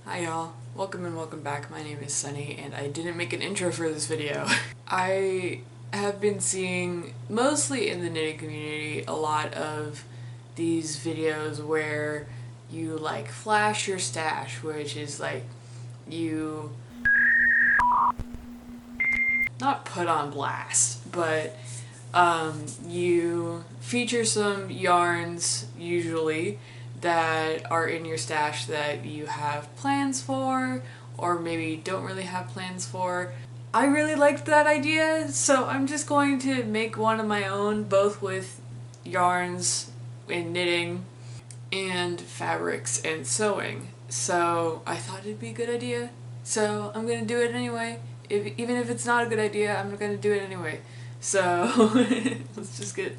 Hi y'all, welcome and welcome back. My name is Sunny and I didn't make an intro for this video. I have been seeing, mostly in the knitting community, a lot of these videos where you like flash your stash, which is like you not put on blast, but you feature some yarns usually that are in your stash that you have plans for or maybe don't really have plans for. I really liked that idea, so I'm just going to make one of my own, both with yarns and knitting and fabrics and sewing. So I thought it'd be a good idea, so I'm gonna do it anyway. Even if it's not a good idea, I'm gonna do it anyway. So let's get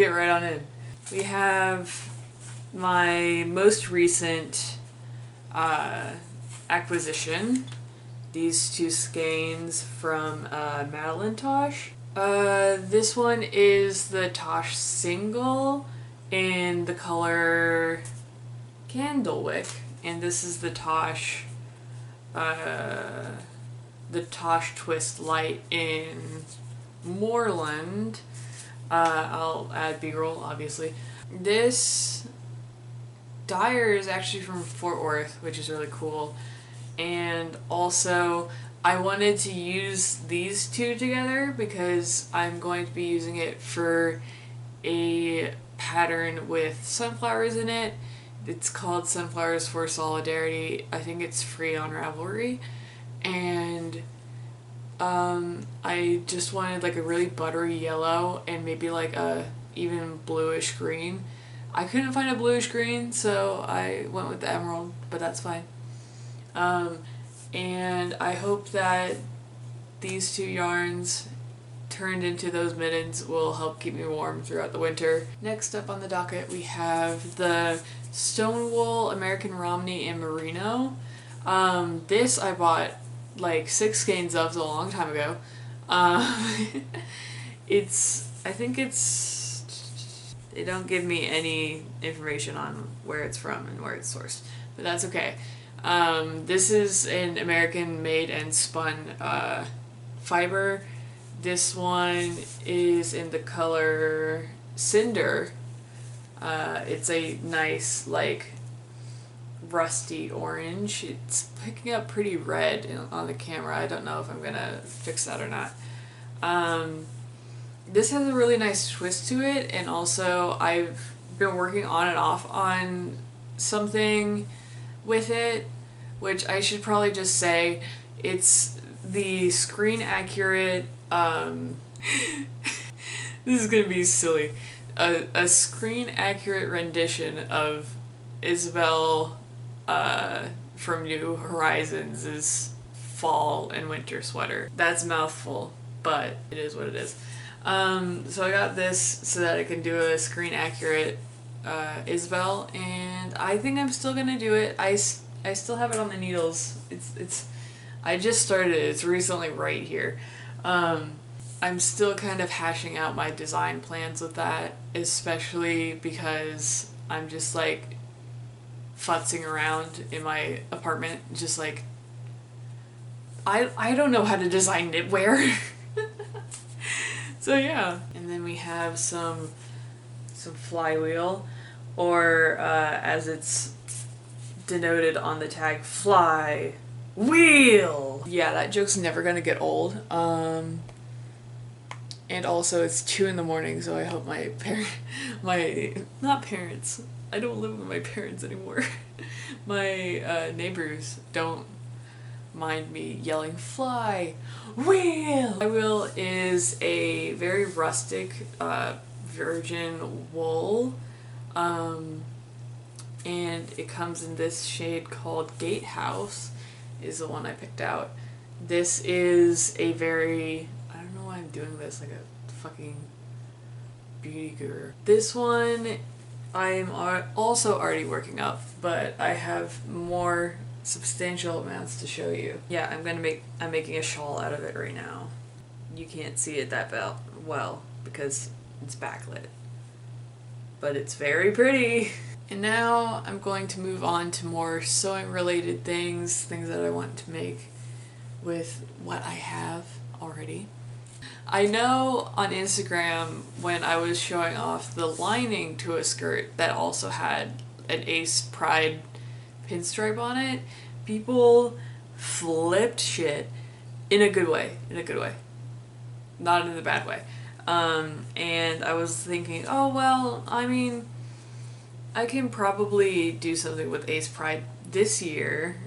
right on in. We have my most recent acquisition, these two skeins from Madelinetosh. This one is the Tosh single in the color Candlewick, and this is the Tosh Twist Light in Moreland. I'll add B-roll, obviously. This dyer is actually from Fort Worth, which is really cool. And also, I wanted to use these two together because I'm going to be using it for a pattern with sunflowers in it. It's called Sunflowers for Solidarity. I think it's free on Ravelry. And I just wanted like a really buttery yellow and maybe like a even bluish green. I couldn't find a bluish green, so I went with the emerald, but that's fine. And I hope that these two yarns turned into those mittens will help keep me warm throughout the winter. Next up on the docket we have the Stonewall American Romney-Merino. This I bought like 6 skeins of a long time ago. They don't give me any information on where it's from and where it's sourced, but that's okay. This is an American made and spun fiber. This one is in the color Cinder. It's a nice like rusty orange. It's picking up pretty red on the camera. I don't know if I'm gonna fix that or not. This has a really nice twist to it, and also I've been working on and off on something with it, which I should probably just say it's the screen accurate this is gonna be silly. A screen accurate rendition of Isabel from New Horizons' fall and winter sweater. That's a mouthful, but it is what it is. So I got this so that I can do a screen accurate Isabel, and I think I'm still gonna do it. I still have it on the needles. I just started it. It's recently right here. I'm still kind of hashing out my design plans with that, especially because I'm just like futzing around in my apartment, just like I don't know how to design knitwear. So yeah. And then we have some flyWHEEL, or as it's denoted on the tag, flyWHEEL. Yeah, that joke's never gonna get old. And also it's 2 in the morning, so I hope my not parents, I don't live with my parents anymore. My neighbors don't mind me yelling flyWHEEL. flyWHEEL is a very rustic virgin wool, and it comes in this shade called Gatehouse, is the one I picked out. This is a very, I don't know why I'm doing this like a fucking beauty guru. This one I'm also already working up, but I have more substantial amounts to show you. Yeah, I'm making a shawl out of it right now. You can't see it that well because it's backlit, but it's very pretty. And now I'm going to move on to more sewing related things that I want to make with what I have already. I know on Instagram when I was showing off the lining to a skirt that also had an Ace Pride pinstripe on it, people flipped shit in a good way, not in the bad way. And I was thinking, oh well, I mean, I can probably do something with Ace Pride this year.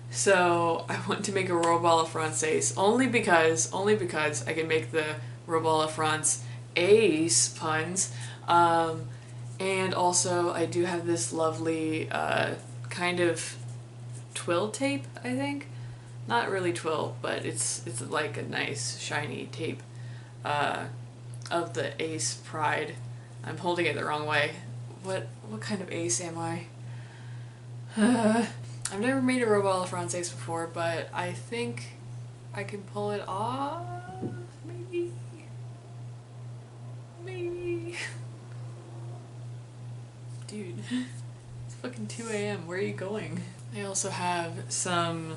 So I want to make a robe a la Francaise only because I can make the robe a la France Ace puns. And also I do have this lovely kind of twill tape, I think. Not really twill, but it's like a nice shiny tape of the Ace Pride. I'm holding it the wrong way. What kind of ace am I? I've never made a robe a la Francaise before, but I think I can pull it off. Maybe. Dude, it's fucking 2 a.m. Where are you going? I also have some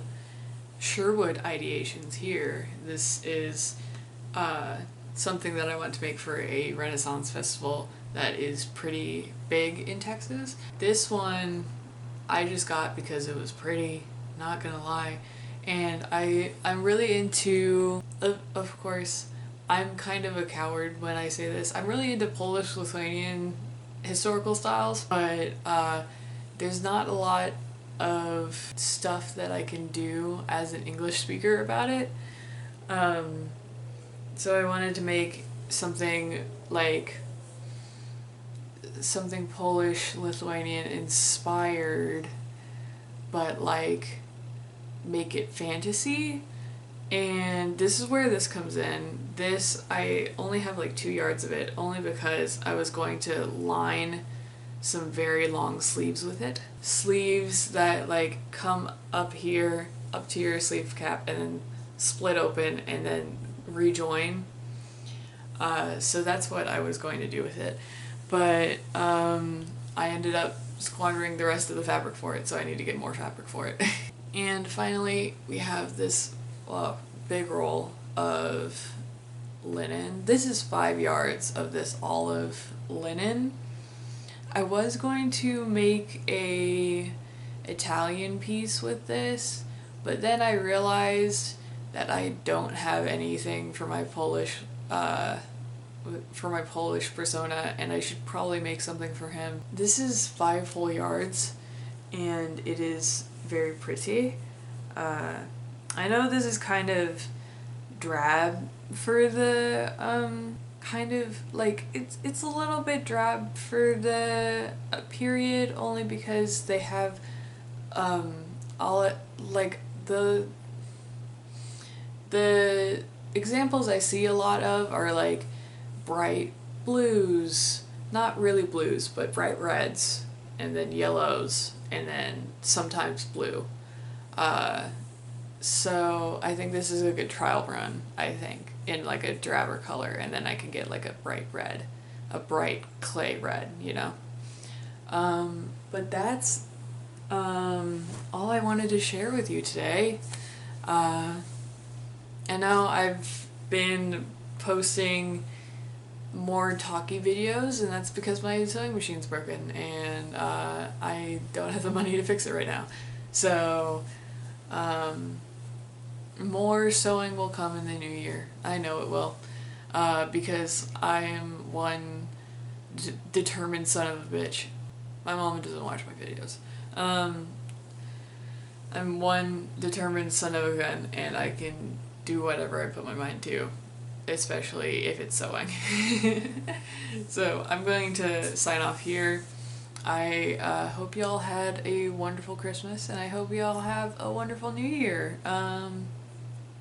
Sherwood Ideations here. This is something that I want to make for a Renaissance festival that is pretty big in Texas. This one I just got because it was pretty, not gonna lie. And I'm really into, of course, I'm kind of a coward when I say this, I'm really into Polish-Lithuanian historical styles, but there's not a lot of stuff that I can do as an English speaker about it. So I wanted to make something like something Polish-Lithuanian inspired, but like make it fantasy. And this is where this comes in. This, I only have like 2 yards of it, only because I was going to line some very long sleeves with it. Sleeves that like come up here, up to your sleeve cap, and then split open and then rejoin. So that's what I was going to do with it. But I ended up squandering the rest of the fabric for it, so I need to get more fabric for it. And finally, we have this big roll of linen. This is 5 yards of this olive linen. I was going to make a Italian piece with this, but then I realized that I don't have anything for my Polish persona, and I should probably make something for him. This is 5 full yards, and it is very pretty. I know this is kind of drab for the kind of like it's a little bit drab for the period, only because they have all like the examples I see a lot of are like bright blues, not really blues, but bright reds, and then yellows, and then sometimes blue. So I think this is a good trial run, I think, in like a drabber color, and then I can get like a bright red, a bright clay red, you know? But that's all I wanted to share with you today. I know I've been posting more talky videos, and that's because my sewing machine's broken, and I don't have the money to fix it right now. So more sewing will come in the new year. I know it will, because I am one determined son of a bitch. My mom doesn't watch my videos. I'm one determined son of a gun, and I can do whatever I put my mind to, especially if it's sewing. So I'm going to sign off here. I hope y'all had a wonderful Christmas, and I hope y'all have a wonderful New Year.